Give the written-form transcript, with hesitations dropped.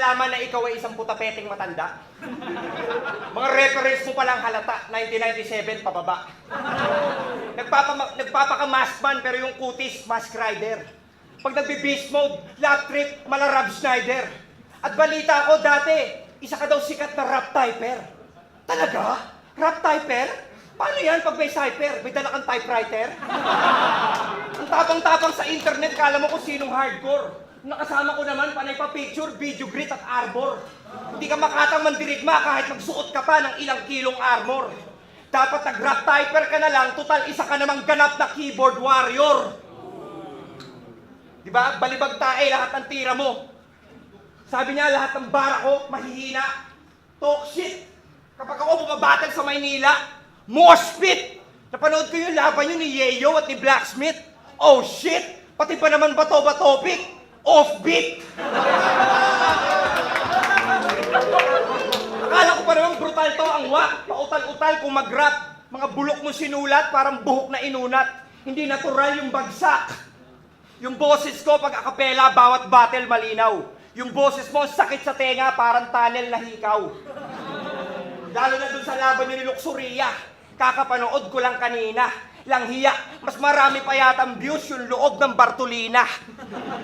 nalaman na ikaw ay isang putapeting matanda? Mga reference mo palang halata, 1997 pababa. Nagpapaka-mask man pero yung kutis, mask rider. Pag nagbe-beast mode, lap trip, mala Rob Schneider. At balita ko dati, isa ka daw sikat na rap typer. Talaga? Rap typer? Paano yan pag may cyper? May dala kang typewriter? Ang tapang-tapang sa internet, kala mo kung sinong hardcore. Nakasama ko naman, panay pa picture, video grit at arbor. Hindi ka makatang mandirigma kahit magsuot ka pa ng ilang kilong armor. Dapat nag-rap typer ka na lang, total isa ka namang ganap na keyboard warrior. Diba? Balibag tae lahat ng tira mo. Sabi niya, lahat ng bara ko, mahihina. Talk shit. Kapag ako bumabatag sa Maynila, mosh pit. Napanood ko yung laban yun ni Yeo at ni Blacksmith. Oh shit! Pati pa naman bato-ba topic? Offbeat! Akala ko pa naman brutal to ang wak. Pautal-utal kung mag-rap. Mga bulok mo sinulat, parang buhok na inunat. Hindi natural yung bagsak. Yung boses ko pag akapela, bawat battle malinaw. Yung boses mo sakit sa tenga, parang tunnel na hikaw. Lalo na dun sa laban yun ni Luxuria. Kakapanood ko lang kanina. Lang hiya, mas marami pa yatang views yung loob ng Bartolina.